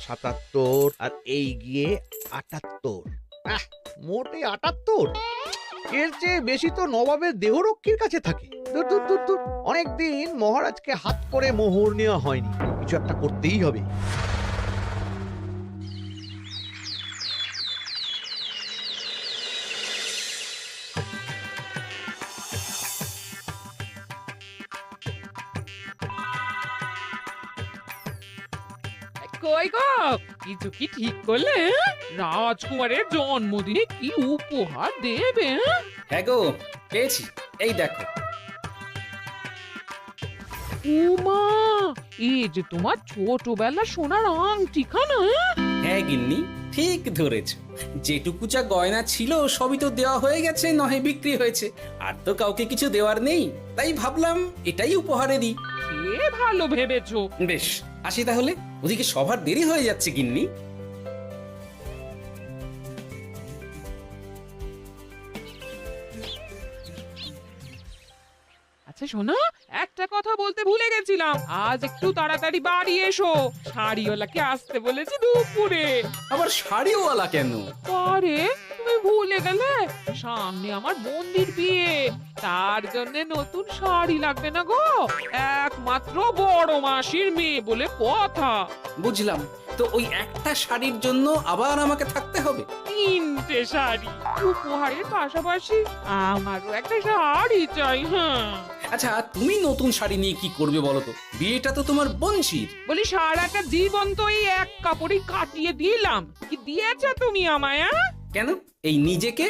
77 আর এই গিয়ে 78। মোটে 78। এর চেয়ে বেশি তো নবাবের দেহরক্ষীর কাছে থাকে। দূর দূর দূর দূর। অনেকদিন মহারাজকে হাত করে মোহর নেওয়া হয়নি, কিছু একটা করতেই হবে। কই গো, কিছু কি ঠিক করলে? রাজকুমারের জন্মদিনে কি উপহার দেবে? হ্যাঁ গো, পেয়েছি, এই দেখো। উমা, এই যে তোমার ছোটবেলা সোনার আংটিখানা। হ্যাঁ গিন্নি, ঠিক ধরেছ। যেটুকু যা গয়না ছিল সবই তো দেওয়া হয়ে গেছে, নহে বিক্রি হয়েছে। আর তো কাউকে কিছু দেওয়ার নেই, তাই ভাবলাম এটাই উপহারে দিই। সে ভালো ভেবেছো। বেশ, আসি তাহলে, ওদিকে সবার দেরি হয়ে যাচ্ছে গিন্নি। আচ্ছা শোনো, একটা কথা বলতে ভুলে গেছিলাম, আজ একটু তাড়াতাড়ি বাড়ি এসো। শাড়িওয়ালাকে আসতে বলেছি দুপুরে। আবার শাড়িওয়ালা কেন? আরে তুমি ভুলে গেলে, সামনে আমার বোনদির বিয়ে, তার জন্য নতুন শাড়ি লাগবে না গো। একমাত্র বড় মাসির মেয়ে বলে কথা। বুঝলাম, তো ওই একটা শাড়ির জন্য আবার আমাকে থাকতে হবে? 3টে শাড়ি উপহারের পাশাপাশি আমারও একটা শাড়ি চাই। হ্যাঁ আচ্ছা, তুমি নতুন শাড়ি নিয়ে কি করবে বলো তো? বিয়েটা তো তোমার বংশীর। বলি, সারাটা জীবন তো এই এক কাপড়ই কাটিয়ে দিলাম, কি দিয়েছ তুমি আমায়? কেন, এই নিজেকে?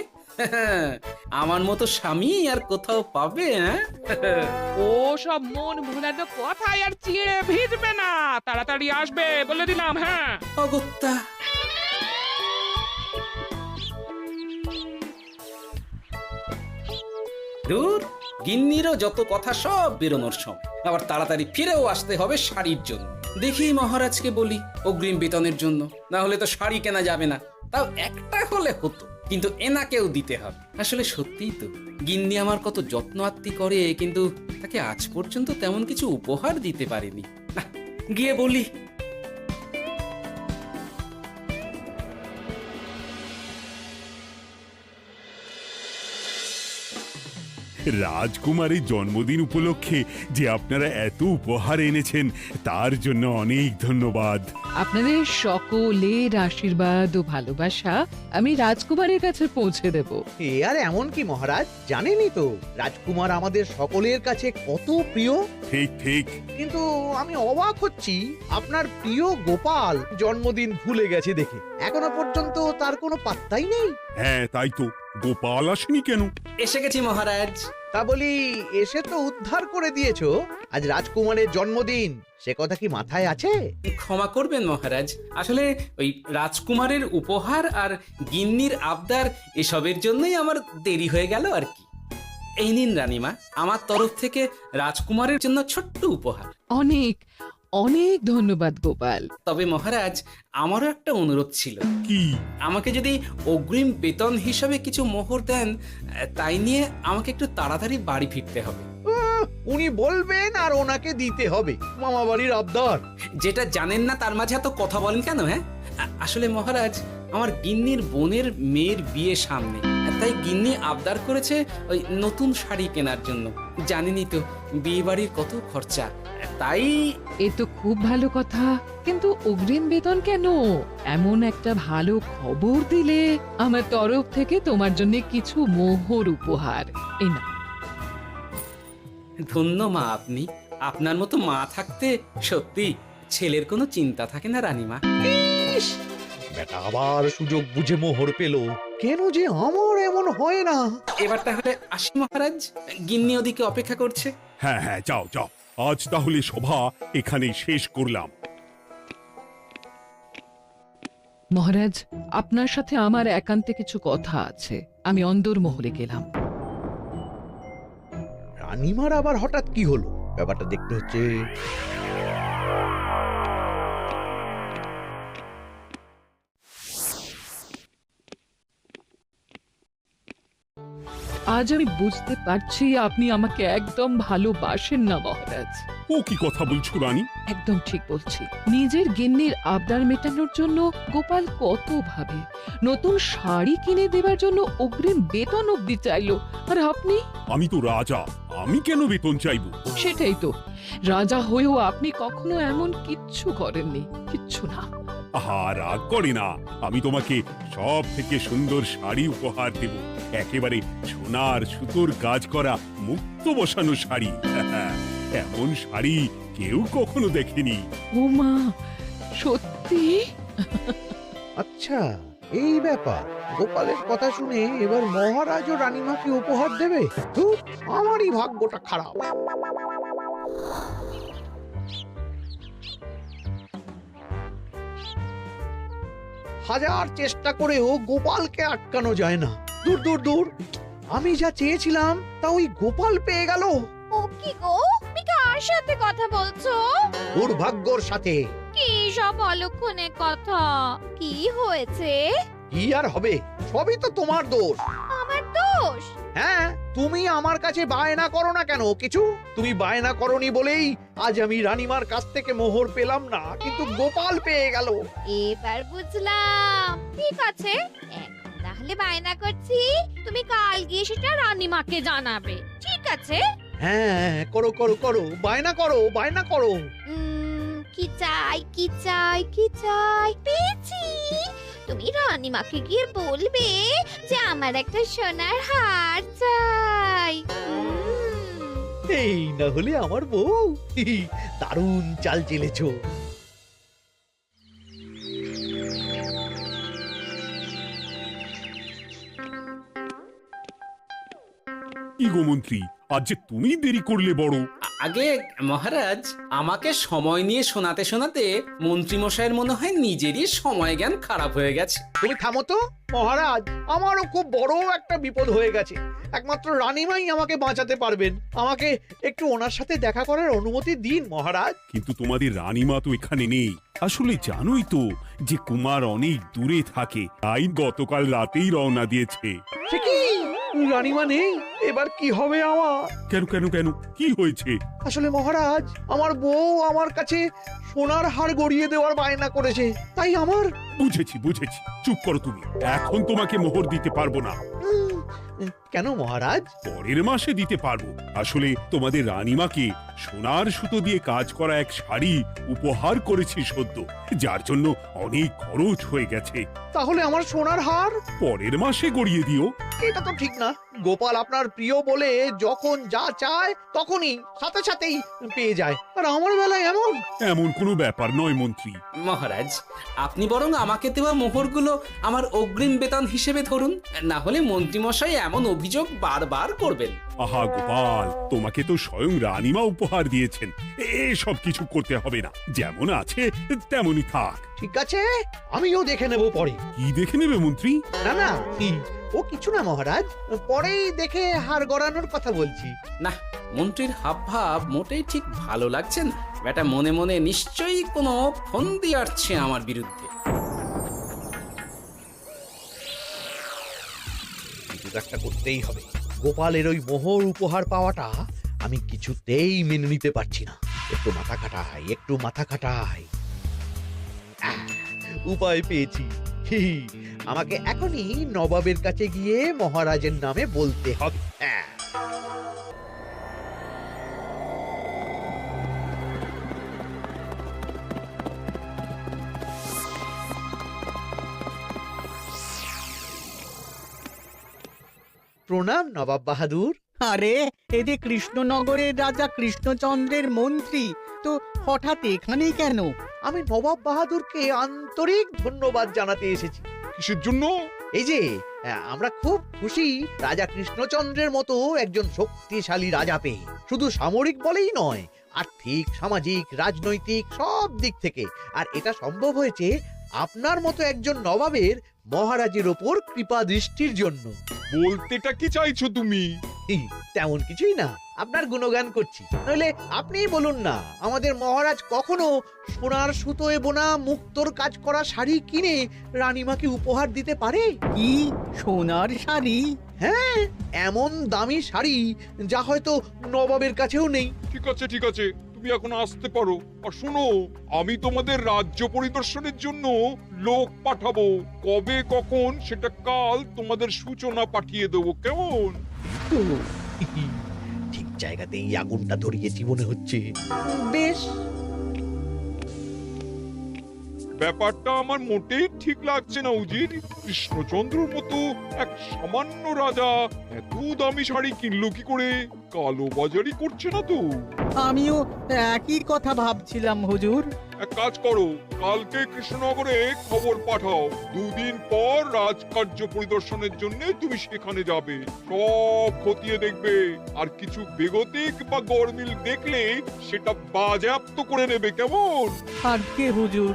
আমার মতো স্বামী আর কোথাও পাবে? ও সব মন ভুলানো কথায় আর চিড়ে ভিজবে না, তাড়াতাড়ি আসবে বলে দিলাম। হ্যাঁ অগত্যা। দূর, গিন্নিরও যত কথা সব বেরোনোর সময়। আবার তাড়াতাড়ি ফিরেও আসতে হবে শাড়ির জন্য। দেখি মহারাজকে বলি অগ্রিম বেতনের জন্য, না হলে তো শাড়ি কেনা যাবে না। তাও একটা হলে হতো, কিন্তু এনাকেও দিতে হবে। আসলে সত্যিই তো, গিন্নি আমার কত যত্ন আত্তি করে, কিন্তু তাকে আজ পর্যন্ত তেমন কিছু উপহার দিতে পারিনি। না, গিয়ে বলি। রাজকুমারের জন্মদিন উপলক্ষে যে আপনারা এত উপহার এনেছেন তার জন্য অনেক ধন্যবাদ। আপনাদের সকলের আশীর্বাদ ও ভালোবাসা আমি রাজকুমারের কাছে পৌঁছে দেব। এ আর এমন কি মহারাজ, জানেনই তো রাজকুমার আমাদের সকলের কাছে কত প্রিয়। ঠিক ঠিক। কিন্তু আমি অবাক হচ্ছি, আপনার প্রিয় গোপাল জন্মদিন ভুলে গেছে দেখে এখনো পর্যন্ত তার কোনো পাত্তাই নেই। হ্যাঁ তাই তো, গোপাল আসেনি কেন? এসে গেছি মহারাজ। তা বলি, এসে তো উদ্ধার করে দিয়েছো, আজ রাজকুমারের জন্মদিন, সে কথা কি মাথায় আছে? ক্ষমা করবেন মহারাজ, আসলে ওই রাজকুমারের উপহার আর গিন্নির আবদার এসবের জন্যই আমার দেরি হয়ে গেল আর কি। এই নিন রানীমা, আমার তরফ থেকে রাজকুমারের জন্য ছোট্ট উপহার। অনেক অনেক ধন্যবাদ গোপাল। তবে মহারাজ, আমারও একটা অনুরোধ ছিল। কি? আমাকে যদি অগ্রিম বেতন হিসাবে কিছু মোহর দেন, তাই নিয়ে আমাকে একটু তাড়াতাড়ি বাড়ি ফিরতে হবে। উনি বলবেন আর ওনাকে দিতে হবে, মামা বাড়ির আবদার। যেটা জানেন না তার মাঝে এত কথা বলেন কেন? হ্যাঁ, আসলে মহারাজ, আমার গিন্নির বোনের মেয়ের বিয়ে সামনে, তাই গিন্নি আবদার করেছে ওই নতুন শাড়ি কেনার জন্য। জানেনই তো বিয়ে বাড়ির কত খরচা, তাই। এ তো খুব ভালো কথা, কিন্তু অগ্রিম বেতন কেন? এমন একটা ভালো খবর দিলে আমার তরফ থেকে তোমার জন্য কিছু মোহর উপহার। এই নাও। ধন্য মা আপনি, আপনার মতো মা থাকতে সত্যি ছেলের কোনো চিন্তা থাকে না রানীমা। ইস, বেটা আবার সুযোগ বুঝে মোহর পেল, কেন যে আমার এমন হয় না। এবার তাহলে আসি মহারাজ, গিন্নি ওদিকে অপেক্ষা করছে। হ্যাঁ হ্যাঁ, যাও যাও, আজ তাহলে সভা এখানেই শেষ করলাম। মহারাজ, আপনার সাথে আমার একান্তে কিছু কথা আছে, আমি অন্দরমহলে গেলাম। রানীমার আবার হঠাৎ কি হলো, ব্যাপারটা দেখতে হচ্ছে। আজ আমি বুঝতে পারছি আপনি আমাকে একদম ভালোবাসেন না মহারাজ। ও কি কথা বলছো রানী? একদম ঠিক বলছি। নিজের গিন্নির আবদার মেটানোর জন্য গোপাল কত ভাবে, নতুন শাড়ি কিনে দেবার জন্য অগ্রিম বেতন অব্দি চাইলো, আর আপনি? আমি তো রাজা, আমি কেন বেতন চাইবো? সেটাই তো, রাজা হয়েও আপনি কখনো এমন কিচ্ছু করেননি, কিচ্ছু না। আহা, রাগ করে না। আমি তোমাকে সব থেকে সুন্দর শাড়ি উপহার দেব, একেবারে সোনার সুতোর কাজ করা মুক্ত বসানো শাড়ি। এমন শাড়ি কেউ কখনো দেখেনি। ও মা, সত্যি? আচ্ছা, এই ব্যাপার। গোপালের কথা শুনে এবার মহারাজ ও রানীমাকে উপহার দেবে? ধুর, আমারই ভাগ্যটা খারাপ। হাজার চেষ্টা করেও গোপালকে আটকানো যায় না। দূর দূর দূর, আমি যা চেয়েছিলাম তা ওই গোপাল পেয়ে গেল। ও কি গো, তুমি কার সাথে কথা বলছো? দুর্ভাগ্যর সাথে। কি সব অলক্ষণে কথা? কি হয়েছে? কি আর হবে, সবই তো তোমার দোষ। আমার দোষ? হ্যাঁ, তুমি আমার কাছে বায়না করো না কেন কিছু? তুমি বায়না করনি বলেই আজ আমি রানীমার কাছ থেকে মোহর পেলাম না, কিন্তু গোপাল পেয়ে গেল। এবার বুঝলাম। ঠিক আছে, এখন তাহলে বায়না করছি, তুমি কাল গিয়ে সেটা রানীমাকে জানাবে, ঠিক আছে? হ্যাঁ, করো করো করো, বায়না করো, বায়না করো। কি চাই, কি চাই, কি চাই? পেয়েছি। তুমি রানীমাকে গিয়ে বলবে যে আমার একটা সোনার হার চাই। এই না হলে আমার বউ। দারুণ চাল চেলেছো। কি গো মন্ত্রী, আজ যে তুমি দেরি করলে বড়। আগে মহারাজ, আমাকে সময় নিয়ে শোনাতে শোনাতে মন্ত্রীমশাইয়ের মনে হয় নিজেরই সময় জ্ঞান খারাপ হয়ে গেছে। তুমি থামো তো মহারাজ, আমারও খুব বড় একটা বিপদ হয়ে গেছে। একমাত্র রানীমাই আমাকে বাঁচাতে পারবেন। আমাকে একটু ওনার সাথে দেখা করার অনুমতি দিন মহারাজ। কিন্তু তোমাদের রানীমা তো এখানে নেই। আসলে জানোই তো যে কুমার অনেক দূরে থাকে, তাই গতকাল রাতেই রওনা দিয়েছে। সে কি, রানীমা নেই? এবার কি হবে আমার? কেন কেন কেন, কি হয়েছে? আসলে মহারাজ, আমার বউ আমার কাছে সোনার হার গড়িয়ে দেওয়ার বায়না করেছে, তাই আমার। বুঝেছি বুঝেছি, চুপ করো তুমি। এখন তোমাকে মোহর দিতে পারবো না। কেন মহারাজ? পরের মাসে দিতে পারবো। আসলে তোমাদের রানীমাকে সোনার সুতো দিয়ে কাজ করা এক শাড়ি উপহার করেছি সদ্য, যার জন্য অনেক খরচ হয়ে গেছে। তাহলে আমার সোনার হার পরের মাসে গড়িয়ে দিও। এটা তো ঠিক না। গোপাল আপনার প্রিয় বলে যখন যা চায় তখনই সাথে সাথেই পেয়ে যায়, আর আমার বেলায় এমন। এমন কোনো ব্যাপার নয় মন্ত্রী। মহারাজ, আপনি বরং আমাকে দেওয়া মোহরগুলো আমার অগ্রিম বেতন হিসেবে ধরুন, না হলে মন্ত্রীমশাই এমন অভিযোগ বারবার করবেন। আহা গোপাল, তোমাকে তো স্বয়ং রানীমা উপহার দিয়েছেন, এসব কিছু করতে হবে না। যেমন আছে তেমনই থাক। ঠিক আছে, আমিও দেখে নেব পরে। কি দেখে নেবে মন্ত্রী? না না, ও কিছু না মহারাজ, পরেই দেখে হার গড়ানোর কথা বলছি। না, মন্ত্রীর হাবভাব মোটেই ঠিক ভালো লাগছে না। বেটা মনে মনে নিশ্চয়ই কোনো ফন্দি আটছে আমার বিরুদ্ধে। কিছু একটা করতেই হবে। গোপালের ওই মোহর উপহার পাওয়াটা আমি কিছুতেই মেনে নিতে পারছি না। একটু মাথা খাটাই, একটু মাথা খাটাই। উপায় পেয়েছি। আমাকে এখনই নবাবের কাছে গিয়ে মহারাজের নামে বলতে হবে। প্রণাম নবাব বাহাদুর। আরে এ যে কৃষ্ণনগরের রাজা কৃষ্ণচন্দ্রের মন্ত্রী, তো হঠাৎ এখানেই কেন? আমি নবাব বাহাদুরকে আন্তরিক ধন্যবাদ জানাতে এসেছি। কিসের জন্য? এই যে আমরা খুব খুশি রাজা কৃষ্ণচন্দ্রের মতো একজন শক্তিশালী রাজা পেয়ে। শুধু সামরিক বলেই নয়, আর্থিক, সামাজিক, রাজনৈতিক সব দিক থেকে। আর এটা সম্ভব হয়েছে আপনার মতো একজন নবাবের মহারাজের ওপর কৃপা দৃষ্টির জন্য। বলতেটা কি চাইছো তুমি? তেমন কিছুই না, আপনার গুণগান করছি। নইলে আপনিই বলুন না, আমাদের মহারাজ কখনো সোনার সুতোয় বোনা মুক্তোর কাজ করা শাড়ি কিনে রানীমাকে উপহার দিতে পারে? কি সোনার শাড়ি? হ্যাঁ, এমন দামি শাড়ি যা হয়তো নবাবের কাছেও নেই। ঠিক আছে ঠিক আছে, তুমি এখন আসতে পারো। আর শোনো, আমি তোমাদের রাজ্য পরিদর্শনের জন্য লোক পাঠাবো। কবে কখন সেটা কাল তোমাদের সূচনা পাঠিয়ে দেবো, কেমন? তো, ঠিক জায়গাতেই আগুনটা ধরিয়েছি মনে হচ্ছে। বেশ, ব্যাপারটা আমার মোটেই ঠিক লাগছে না উজির। কৃষ্ণচন্দ্রর মতো এক সামান্য রাজা এত দামি শাড়ি কিনলো কি করে? কালো বাজারি করছে না তো? আমিও একই কথা ভাবছিলাম হুজুর। এক কাজ করো, কালকে কৃষ্ণনগরে খবর পাঠাও। 2 দিন পর রাজকার্য পরিদর্শনের জন্য তুমি সেখানে যাবে। সব খতিয়ে দেখবে, আর কিছু বেগতিক বা গরমিল দেখলে সেটা বাজেয়াপ্ত করে নেবে, কেমন? আজ্ঞে হুজুর।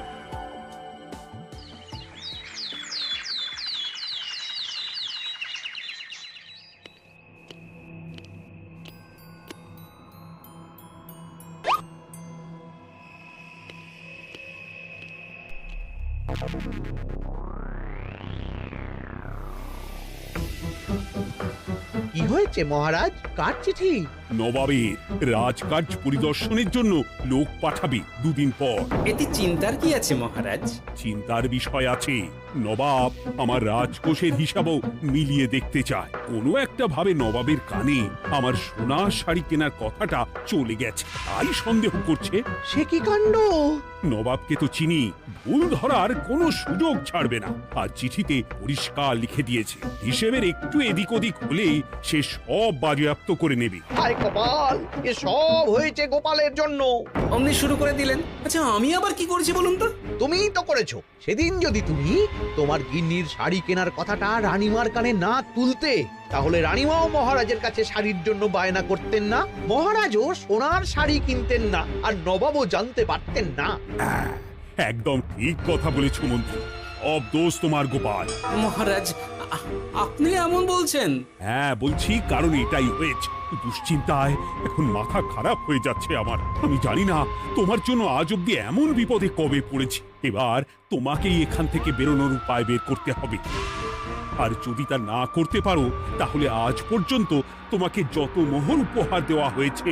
কি হয়েছে মহারাজ? কার চিঠি? নবাবের রাজকার্য পরিদর্শনের জন্য লোক পাঠাবে 2 দিন পর। এতে চিন্তার কি আছে মহারাজ? চিন্তার বিষয় আছে। নবাব আমার রাজকোষের হিসাবও মিলিয়ে দেখতে চায়। কোনো একটা ভাবে নবাবের কানে আমার সোনার শাড়ি কেনার কথাটা চলে গেছে, তাই সন্দেহ করছে। সে কি কাণ্ড! নবাবকে তো চিনি, ভুল ধরার কোনো সুযোগ ছাড়বে না। আর চিঠিতে পরিষ্কার লিখে দিয়েছে, হিসেবের একটু এদিক ওদিক হলেই সে সব বাজেয়াপ্ত করে নেবে। হায় কপাল, এ সব হয়েছে গোপালের জন্য। অমনি শুরু করে দিলেন। আচ্ছা, আমি আবার কি করেছি বলুন তো? তুমিই তো করেছো। সেদিন যদি তুমি তোমার গিন্নির শাড়ি কেনার কথাটা রানীমার কানে না তুলতে, তাহলে রানীমাও মহারাজের কাছে শাড়ির জন্য বায়না করতেন না, মহারাজও সোনার শাড়ি কিনতেন না, আর নবাবও জানতে পারতেন না। একদম ঠিক কথা বলেছ মন্ত্রী, সব দোষ তোমার গোপাল। মহারাজ, আপনি এমন বলছেন? হ্যাঁ বলছি, কারণ এটাই হয়েছে। দুশ্চিন্তায় এখন মাথা খারাপ হয়ে যাচ্ছে আমার। আমি জানি না তোমার জন্য আজ অব্দি এমন বিপদে কবে পড়েছি। এবার তোমাকেই এখান থেকে বেরোনোর উপায় বের করতে হবে। আর যদি তা না করতে পারো, তাহলে আজ পর্যন্ত তোমাকে যত মোহর উপহার দেওয়া হয়েছে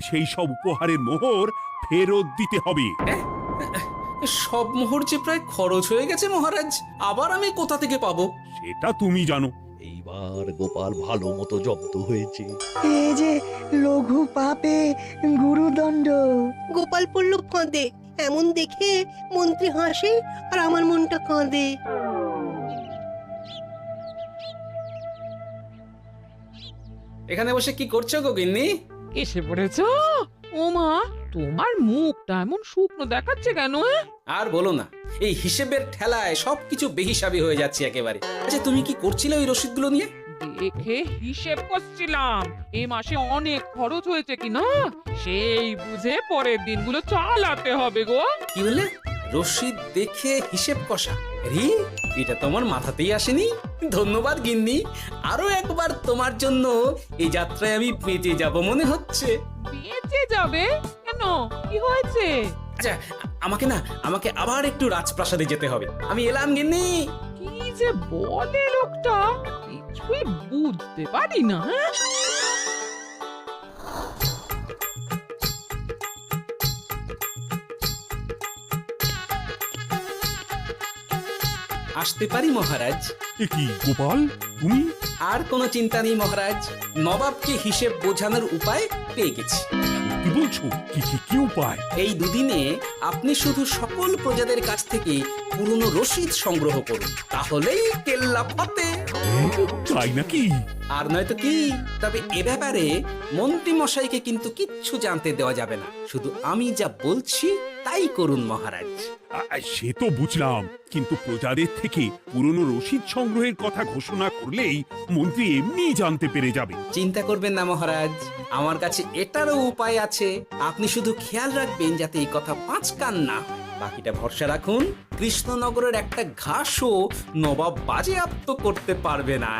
সেই সব উপহারের মোহর ফেরত দিতে হবে। সব মোহর যে প্রায় খরচ হয়ে গেছে মহারাজ, আবার আমি কোথা থেকে পাবো? সেটা তুমি জানো। এইবার গোপাল ভালো মতো জব্দ হয়েছে। এই যে লঘু পাপে গুরুদণ্ড। গোপাল পড়ল ফাঁদে। এমন দেখে মন্ত্রী হাসে আর আমার মনটা কাঁদে। এখানে বসে কি করছো গো গিন্নি? এসে পড়েছো? ও মা, তোমার মুখটা এমন শুকনো দেখাচ্ছে কেন? আর বলো না, এই হিসেবের ঠেলায় সবকিছু বেহিসাবি হয়ে যাচ্ছে একেবারে। আচ্ছা, তুমি কি করছিলে ওই রসিদগুলো নিয়ে? দেখে হিসেব করছিলাম এই মাসে অনেক খরচ হয়েছে কিনা, সেই বুঝে পরের দিনগুলো চালাতে হবে গো। কি বলে? রসিদ দেখে হিসেব কষা? রি, এটা তোমার মাথাতেই আসেনি। ধন্যবাদ গিন্নি, আরো একবার তোমার জন্য এই যাত্রায় আমি বেঁচে যাব মনে হচ্ছে। বেঁচে যাবে কেন? কি হয়েছে? আচ্ছা, আমাকে আবার একটু রাজপ্রাসাদে যেতে হবে। আমি এলাম গিন্নি। কি যে বলে লোকটা, কিছুই বুঝতে পারি না। আসতে পারি মহারাজ? এ কি গোপাল, তুমি? আর কোনো চিন্তা নেই মহারাজ, নবাবকে হিসেব বোঝানোর উপায় পেয়ে গেছি। কি বলছো? কি উপায়? এই দুদিনে আপনি শুধু সকল প্রজাদের কাছ থেকে পুরনো রসিদ সংগ্রহ করুন, তাহলেই কেল্লা ফতে। তাই নাকি? আর নয়তো কি? তবে এ ব্যাপারে মন্ত্রী মশাইকে কিন্তু কিচ্ছু জানতে দেওয়া যাবে না। শুধু আমি যা বলছি তাই করুন মহারাজ। সে তো বুঝলাম, কিন্তু প্রজাদের থেকে পুরনো রসিদ সংগ্রহের কথা ঘোষণা করলেই মন্ত্রী এমনি জানতে পেরে যাবে। চিন্তা করবেন না মহারাজ, আমার কাছে এটারও উপায় আছে। আপনি শুধু খেয়াল রাখবেন যাতে এই কথা 5 কান না হয়। বাকিটা ভরসা রাখুন, কৃষ্ণনগরের একটা ঘাসও নবাব বাজেয়াপ্ত করতে পারবে না।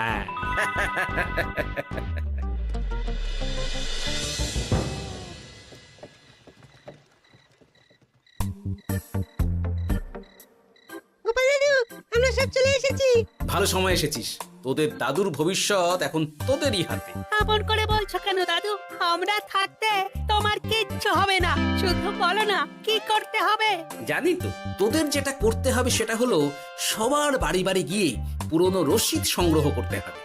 গোপাল দাদু, আমরা সব চলে এসেছি। ভালো সময় এসেছিস, তোদের দাদুর ভবিষ্যৎ এখন তোদেরই হাতে। আপন করে বলছো কেন দাদু? আমরা থাকতে তো তোমার কিচ্ছু হবে না, শুধু বলো না কি করতে হবে। জানি তো, তোদের যেটা করতে হবে সেটা হলো সবার বাড়ি বাড়ি গিয়ে পুরনো রসিদ সংগ্রহ করতে হবে।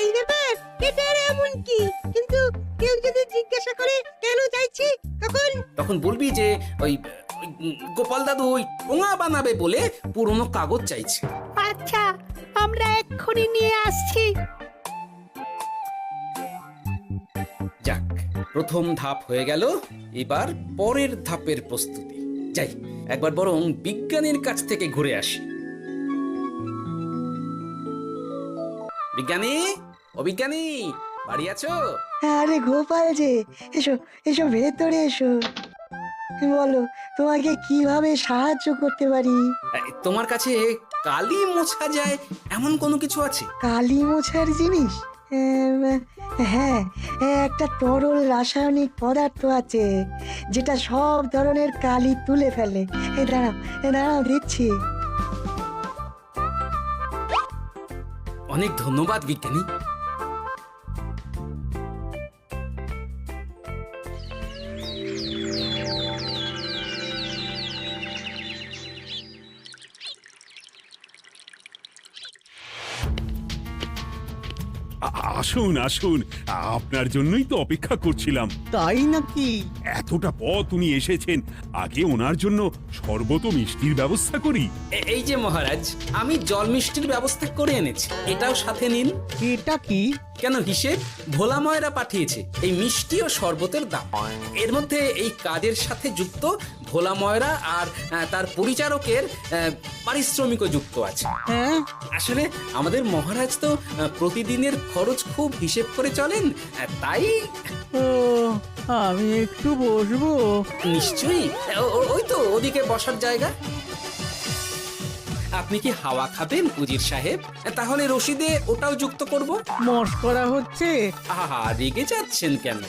এই ব্যাপার, এটা আর এমন কি? কিন্তু কেউ যদি জিজ্ঞাসা করে কেন চাইছি, তখন বলবি যে ওই গোপাল দাদু ওই টোঙা বানাবে বলে পুরনো কাগজ চাইছে। আচ্ছা, আমরা এক্ষুনি নিয়ে আসছি। যাক, প্রথম ধাপ হয়ে গেল, এবার পরের ধাপের প্রস্তুতি। যাই, একবার বরং বিজ্ঞানীর কাছ থেকে ঘুরে আসি। বিজ্ঞানী, ও বিজ্ঞানী, বাড়ি আছো? আরে গোপাল যে, এসো এসো ভেতরে এসো। বলো, তোমাকে কিভাবে সাহায্য করতে পারি? তোমার কাছে কালি মোছা যায় এমন কোনো কিছু আছে? কালি মোছার জিনিস? হ্যাঁ, একটা তরল রাসায়নিক পদার্থ আছে যেটা সব ধরনের কালি তুলে ফেলে। দাঁড়াও দিচ্ছি। অনেক ধন্যবাদ বিজ্ঞানী। আসুন আসুন, আপনার জন্যই তো অপেক্ষা করছিলাম। তাই নাকি? এতটা পথ উনি এসেছেন, আগে ওনার জন্য শরবত ও মিষ্টির ব্যবস্থা করি। এই যে মহারাজ, আমি জল মিষ্টির ব্যবস্থা করে এনেছি, এটাও সাথে নিন। এটা কি? কেন, হিসেব ভোলা ময়রা পাঠিয়েছে এই মিষ্টি ও শরবতের দাম। এর মধ্যে এই কাজের সাথে যুক্ত ভোলা ময়রা আর তার পরিচারকের পারিশ্রমিকও যুক্ত আছে। হ্যাঁ, আসলে আমাদের মহারাজ তো প্রতিদিনের খরচ খুব হিসেব করে চলেন, তাই। ও, আমি একটু বসবো? নিশ্চয়ই, ওই তো ওদিকে বসার জায়গা। আপনি কি হাওয়া খাবেন উজির সাহেব? তাহলে রশিদে ওটাও যুক্ত করব। মশকরা হচ্ছে? আহা, রেগে যাচ্ছেন কেন?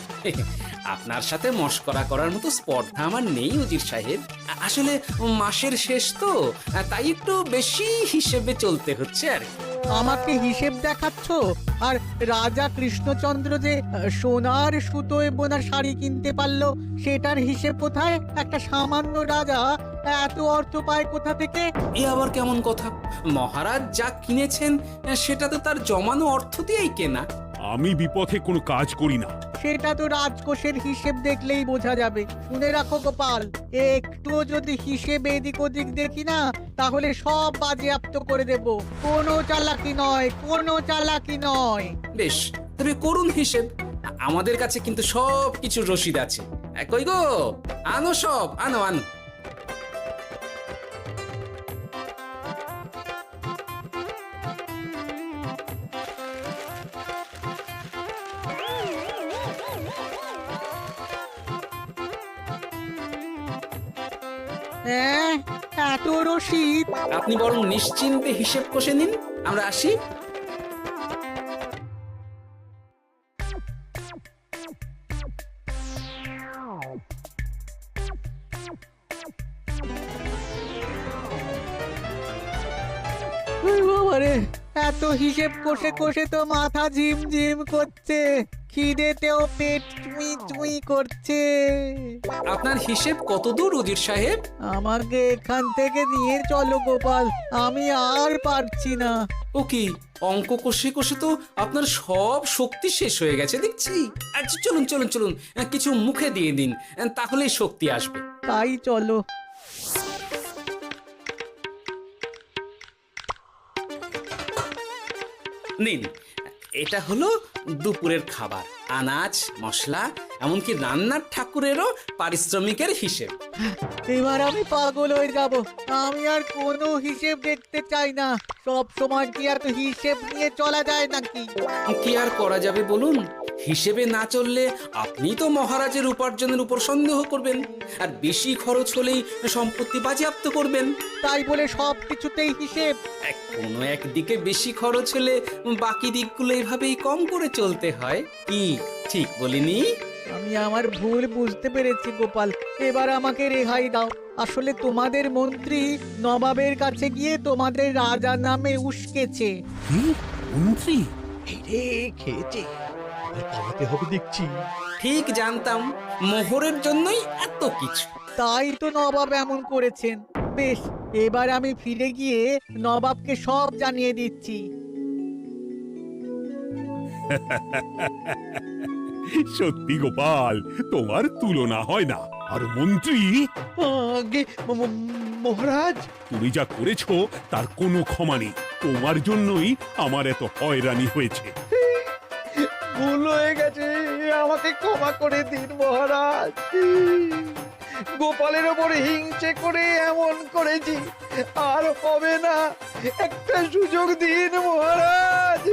আপনার সাথে মশকরা করার মতো স্পর্ধা আমার নেই উজির সাহেব। আসলে মাসের শেষ তো, তাই একটু বেশি হিসেবে চলতে হচ্ছে আর কি। আমাকে হিসেব দেখাচ্ছ? আর রাজা কৃষ্ণচন্দ্র যে সোনার সুতোয় বোনা শাড়ি কিনতে পারলো, সেটার হিসেব কোথায়? একটা সামান্য রাজা এত অর্থ পায় কোথা থেকে? এ আবার কেমন কথা? মহারাজ যা কিনেছেন সেটা তো তার জমানো অর্থ দিয়েই কেনা। আমি বিপথে কোনো কাজ করি না। সেটা তো রাজকোষের হিসেব দেখলেই বোঝা যাবে। শুনে রাখো গোপাল, একটুও যদি হিসেব এদিক ওদিক দেখি না, তাহলে সব বাজেয়াপ্ত করে দেব। কোনো চালাকি নয়, কোনো চালাকি নয়। বেশ, তবে করুন হিসেব। আমাদের কাছে কিন্তু সব কিছুর রসিদ আছে। কই গো, আনো সব, আনো আনো। হ্যাঁ, এত রসিদ? আপনি বরং নিশ্চিন্তে হিসেব কষে নিন, আমরা আসি। বাবারে, এত হিসেব কষে কষে তো মাথা ঝিমঝিম করছে, খিদেতেও পেট চুই চুই করছে। আপনার হিসেব কত দূর উজির সাহেব? আমাকে এখান থেকে নিয়ে চলো গোপাল, আমি আর পারছি না। ও কি, অঙ্ক কষে কষে তো আপনার সব শক্তি শেষ হয়ে গেছে দেখছি। আচ্ছা চলুন চলুন চলুন, কিছু মুখে দিয়ে দিন, তাহলেই শক্তি আসবে। তাই চলো। নিন, এটা হলো দুপুরের খাবার, আনাজ মশলা, এমনকি রান্নার ঠাকুরেরও পারিশ্রমিকের হিসেব। এবার আমি পাগল হয়ে যাব। আমি আর কোনো হিসেব দেখতে চাই না। সব সময় কি আর হিসেব নিয়ে চলা যায় নাকি? কি আর করা যাবে বলুন? হিসেবে না চললে আপনি তো মহারাজের উপার্জনের উপর সন্দেহ করবেন, আর বেশি খরচ হলেই সম্পত্তি বাজেয়াপ্ত করবেন। তাই বলে সব কিছুতেই হিসেব? কোনো একদিকে বেশি খরচ হলে বাকি দিকগুলো এভাবেই কম করে চলতে হয়। কি ঠিক বলিনি? আমি আমার ভুল বুঝতে পেরেছি গোপাল, এবার আমাকে রেহাই দাও। আসলে তোমাদের মন্ত্রী নবাবের কাছে গিয়ে তোমাদের রাজা নামে উস্কেছে। কি মন্ত্রী? এই রে, খেয়েছে, এবার পালাতে হবে দেখছি। ঠিক জানতাম মোহরের জন্যই এত কিছু। তাই তো নবাব এমন করেছেন। বেশ, এবার আমি ফিরে গিয়ে নবাবকে সব জানিয়ে দিচ্ছি। সত্যি গোপাল, তোমার তুলনা হয় না। আর মন্ত্রী, আগে মহারাজ, তুমি যা করেছো তার কোনো ক্ষমা নেই। তোমার জন্যই আমার এত হয়রানি হয়েছে। ভুল হয়ে গেছে, আমাকে ক্ষমা করে দিন মহারাজ। গোপালের ওপর হিংসে করে এমন করেছি, আর হবে না। একটা সুযোগ দিন মহারাজ।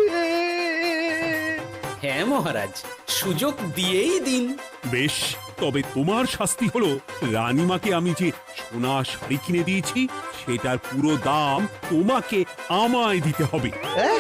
হ্যাঁ মহারাজ, সুযোগ দিয়েই দিন। বেশ, তবে তোমার শাস্তি হলো রানীমাকে আমি যে সোনা শাড়ি কিনে দিয়েছি সেটার পুরো দাম তোমাকে আমায় দিতে হবে। হ্যাঁ?